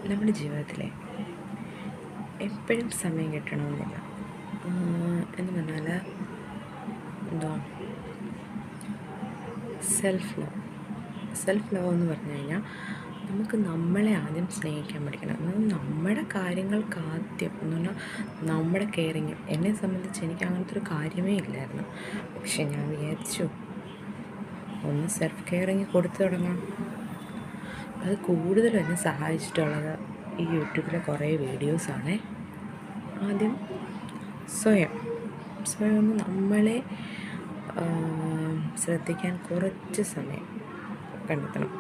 നമ്മുടെ ജീവിതത്തിലെ എപ്പോഴും സമയം കിട്ടണമെന്നില്ല. എന്ന് പറഞ്ഞാൽ എന്തോ സെൽഫ് ലവ് എന്ന് പറഞ്ഞു കഴിഞ്ഞാൽ നമുക്ക് നമ്മളെ ആദ്യം സ്നേഹിക്കാൻ പഠിക്കണം. നമ്മുടെ കാര്യങ്ങൾക്ക് ആദ്യം എന്ന് പറഞ്ഞാൽ നമ്മുടെ കെയറിങ്. എന്നെ സംബന്ധിച്ച് എനിക്ക് അങ്ങനത്തെ ഒരു കാര്യമേ ഇല്ലായിരുന്നു. പക്ഷെ ഞാൻ വിചാരിച്ചു ഒന്ന് സെൽഫ് കെയറിങ് കൊടുത്തു തുടങ്ങാം. അത് കൂടുതലും എന്നെ സഹായിച്ചിട്ടുള്ളത് ഈ യൂട്യൂബിലെ കുറേ വീഡിയോസാണ്. ആദ്യം സ്വയം ഒന്ന് നമ്മളെ ശ്രദ്ധിക്കാൻ കുറച്ച് സമയം കണ്ടെത്തണം.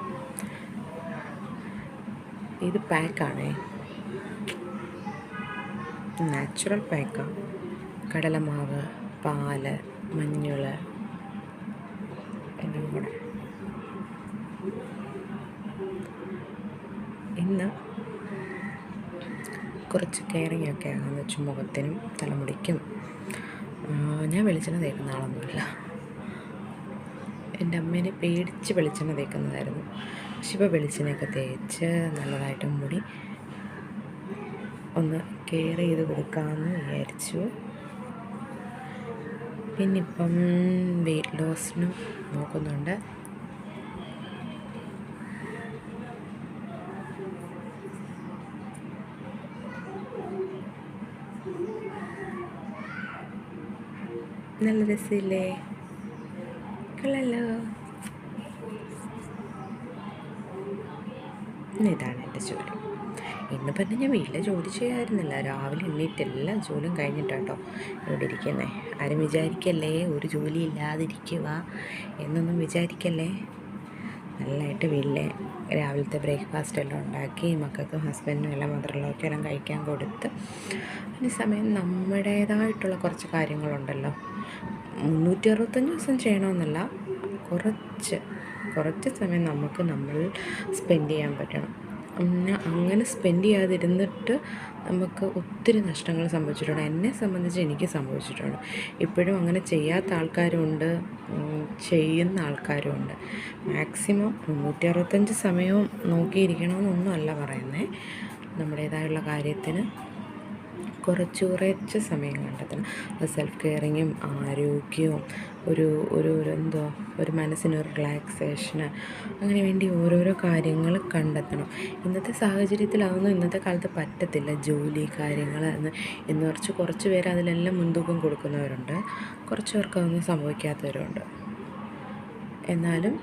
ഇത് പാക്കാണേ, നാച്ചുറൽ പാക്കാണ്. കടലമാവ്, പാല്, മഞ്ഞൾ എല്ലാം കൂടെ. ഇന്ന് കുറച്ച് കെയറിങ് ഒക്കെ ആണെന്ന് വെച്ചാൽ മുഖത്തിനും തലമുടിക്കും. ഞാൻ വെളിച്ചെണ്ണ തേക്കുന്ന ആളൊന്നുമില്ല. എൻ്റെ അമ്മേനെ പേടിച്ച് വെളിച്ചെണ്ണ തേക്കുന്നതായിരുന്നു. പക്ഷെ ഇപ്പോൾ വെളിച്ചെണ്ണയൊക്കെ തേച്ച് നല്ലതായിട്ട് മുടി ഒന്ന് കെയർ ചെയ്ത് കൊടുക്കാമെന്ന് വിചാരിച്ചു. പിന്നിപ്പം വെയ്റ്റ് ലോസിനും നോക്കുന്നുണ്ട്. നല്ല രസമില്ലേ? കൊള്ളാലോ. ഇതാണ് എൻ്റെ ജോലി. ഇന്ന് പറഞ്ഞാൽ ഞാൻ വീട്ടിലെ ജോലി ചെയ്യാമായിരുന്നില്ല. രാവിലെ എണ്ണീറ്റ് എല്ലാ ജോലിയും കഴിഞ്ഞിട്ടാട്ടോ ഇവിടെ ഇരിക്കുന്നത്. ആരും വിചാരിക്കല്ലേ ഒരു ജോലി ഇല്ലാതിരിക്കുക എന്നൊന്നും വിചാരിക്കല്ലേ. നല്ലതായിട്ട് വീട്ടിലെ രാവിലത്തെ ബ്രേക്ക്ഫാസ്റ്റ് എല്ലാം ഉണ്ടാക്കി മക്കൾക്കും ഹസ്ബൻഡിനും എല്ലാം മദറിലൊക്കെ എല്ലാം കഴിക്കാൻ കൊടുത്ത് ഈ സമയം നമ്മുടേതായിട്ടുള്ള കുറച്ച് കാര്യങ്ങളുണ്ടല്ലോ. 365 ദിവസം ചെയ്യണമെന്നല്ല, കുറച്ച് സമയം നമ്മൾ സ്പെൻഡ് ചെയ്യാൻ പറ്റണം. അങ്ങനെ സ്പെൻഡ് ചെയ്യാതിരുന്നിട്ട് നമുക്ക് ഒത്തിരി നഷ്ടങ്ങൾ സംഭവിച്ചിട്ടുണ്ട്. എന്നെ സംബന്ധിച്ച് എനിക്ക് സംഭവിച്ചിട്ടുണ്ട്. ഇപ്പോഴും അങ്ങനെ ചെയ്യാത്ത ആൾക്കാരുമുണ്ട്, ചെയ്യുന്ന ആൾക്കാരുമുണ്ട്. മാക്സിമം 365 സമയവും നോക്കിയിരിക്കണമെന്നൊന്നും അല്ല പറയുന്നത്. നമ്മുടേതായുള്ള കാര്യത്തിന് കുറച്ച് സമയം കണ്ടെത്തണം. അത് സെൽഫ് കെയറിങ്ങും ആരോഗ്യവും ഒരു മനസ്സിനൊരു റിലാക്സേഷന് അങ്ങനെ വേണ്ടി ഓരോരോ കാര്യങ്ങൾ കണ്ടെത്തണം. ഇന്നത്തെ സാഹചര്യത്തിൽ അതൊന്നും ഇന്നത്തെ കാലത്ത് പറ്റത്തില്ല. ജോലി കാര്യങ്ങൾ എന്ന് കുറച്ച് പേര് അതിലെല്ലാം മുൻതൂക്കം കൊടുക്കുന്നവരുണ്ട്. കുറച്ച് പേർക്ക് അതൊന്നും സംഭവിക്കാത്തവരുണ്ട്. എന്നാലും